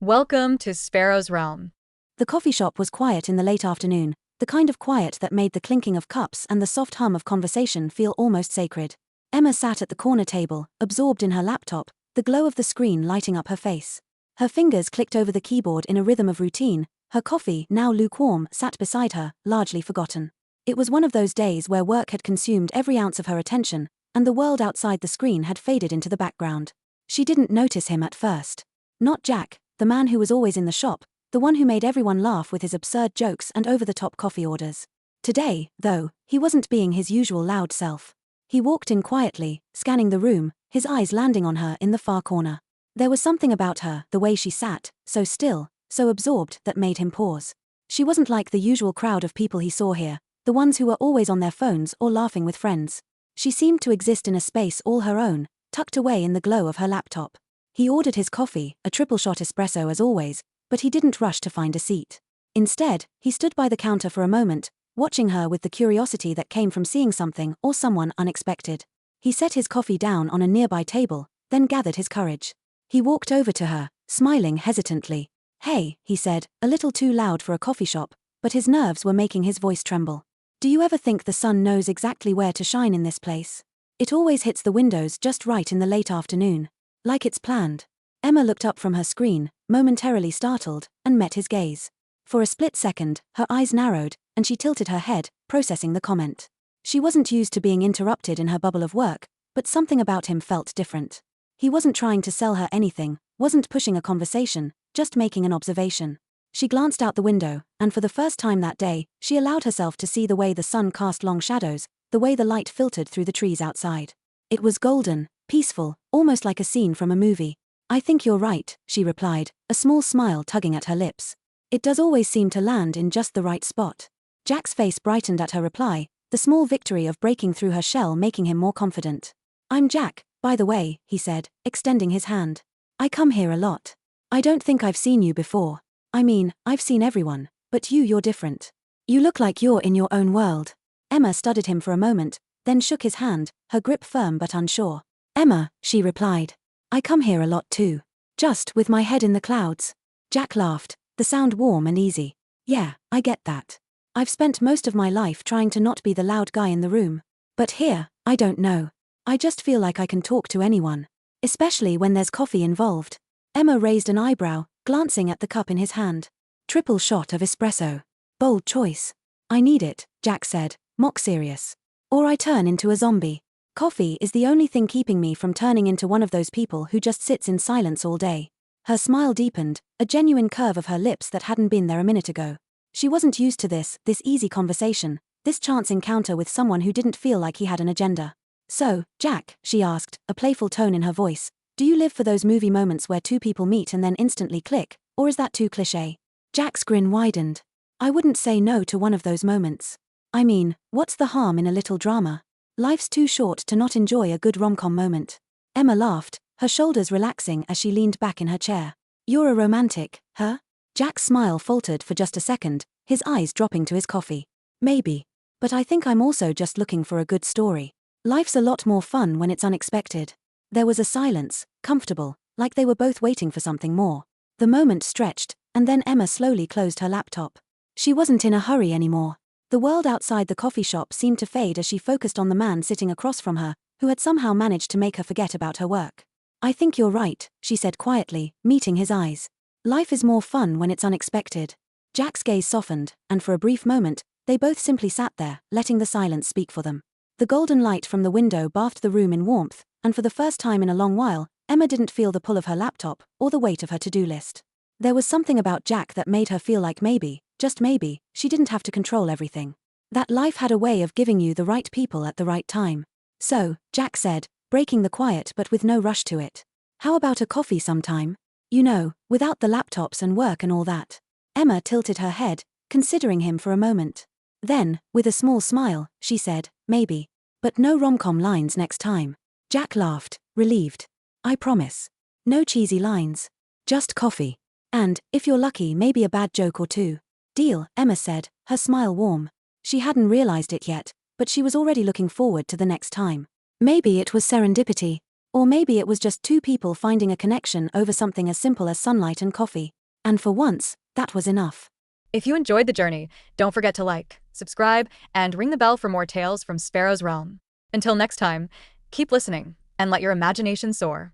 Welcome to Sparrow's Realm. The coffee shop was quiet in the late afternoon, the kind of quiet that made the clinking of cups and the soft hum of conversation feel almost sacred. Emma sat at the corner table, absorbed in her laptop, the glow of the screen lighting up her face. Her fingers clicked over the keyboard in a rhythm of routine, her coffee, now lukewarm, sat beside her, largely forgotten. It was one of those days where work had consumed every ounce of her attention, and the world outside the screen had faded into the background. She didn't notice him at first. Not Jack, the man who was always in the shop, the one who made everyone laugh with his absurd jokes and over-the-top coffee orders. Today, though, he wasn't being his usual loud self. He walked in quietly, scanning the room, his eyes landing on her in the far corner. There was something about her, the way she sat, so still, so absorbed, that made him pause. She wasn't like the usual crowd of people he saw here, the ones who were always on their phones or laughing with friends. She seemed to exist in a space all her own, tucked away in the glow of her laptop. He ordered his coffee, a triple-shot espresso as always, but he didn't rush to find a seat. Instead, he stood by the counter for a moment, watching her with the curiosity that came from seeing something or someone unexpected. He set his coffee down on a nearby table, then gathered his courage. He walked over to her, smiling hesitantly. "Hey," he said, a little too loud for a coffee shop, but his nerves were making his voice tremble. "Do you ever think the sun knows exactly where to shine in this place? It always hits the windows just right in the late afternoon. Like it's planned." Emma looked up from her screen, momentarily startled, and met his gaze. For a split second, her eyes narrowed, and she tilted her head, processing the comment. She wasn't used to being interrupted in her bubble of work, but something about him felt different. He wasn't trying to sell her anything, wasn't pushing a conversation, just making an observation. She glanced out the window, and for the first time that day, she allowed herself to see the way the sun cast long shadows, the way the light filtered through the trees outside. It was golden, peaceful, almost like a scene from a movie. "I think you're right," she replied, a small smile tugging at her lips. "It does always seem to land in just the right spot." Jack's face brightened at her reply, the small victory of breaking through her shell making him more confident. "I'm Jack, by the way," he said, extending his hand. "I come here a lot. I don't think I've seen you before. I mean, I've seen everyone, but you're different. You look like you're in your own world." Emma studied him for a moment, then shook his hand, her grip firm but unsure. "Emma," she replied. "I come here a lot too. Just with my head in the clouds." Jack laughed, the sound warm and easy. "Yeah, I get that. I've spent most of my life trying to not be the loud guy in the room. But here, I don't know. I just feel like I can talk to anyone. Especially when there's coffee involved." Emma raised an eyebrow, glancing at the cup in his hand. "Triple shot of espresso. Bold choice." "I need it," Jack said, mock serious. "Or I turn into a zombie. Coffee is the only thing keeping me from turning into one of those people who just sits in silence all day." Her smile deepened, a genuine curve of her lips that hadn't been there a minute ago. She wasn't used to this easy conversation, this chance encounter with someone who didn't feel like he had an agenda. "So, Jack," she asked, a playful tone in her voice, "do you live for those movie moments where two people meet and then instantly click, or is that too cliché?" Jack's grin widened. "I wouldn't say no to one of those moments. I mean, what's the harm in a little drama? Life's too short to not enjoy a good rom-com moment." Emma laughed, her shoulders relaxing as she leaned back in her chair. "You're a romantic, huh?" Jack's smile faltered for just a second, his eyes dropping to his coffee. "Maybe. But I think I'm also just looking for a good story. Life's a lot more fun when it's unexpected." There was a silence, comfortable, like they were both waiting for something more. The moment stretched, and then Emma slowly closed her laptop. She wasn't in a hurry anymore. The world outside the coffee shop seemed to fade as she focused on the man sitting across from her, who had somehow managed to make her forget about her work. "I think you're right," she said quietly, meeting his eyes. "Life is more fun when it's unexpected." Jack's gaze softened, and for a brief moment, they both simply sat there, letting the silence speak for them. The golden light from the window bathed the room in warmth, and for the first time in a long while, Emma didn't feel the pull of her laptop, or the weight of her to-do list. There was something about Jack that made her feel like maybe, just maybe, she didn't have to control everything. That life had a way of giving you the right people at the right time. "So," Jack said, breaking the quiet but with no rush to it. "How about a coffee sometime? You know, without the laptops and work and all that." Emma tilted her head, considering him for a moment. Then, with a small smile, she said, "Maybe. But no rom-com lines next time." Jack laughed, relieved. "I promise. No cheesy lines. Just coffee. And, if you're lucky, maybe a bad joke or two." "Deal," Emma said, her smile warm. She hadn't realized it yet, but she was already looking forward to the next time. Maybe it was serendipity. Or maybe it was just two people finding a connection over something as simple as sunlight and coffee. And for once, that was enough. If you enjoyed the journey, don't forget to like, subscribe, and ring the bell for more tales from Sparrow's Realm. Until next time, keep listening and let your imagination soar.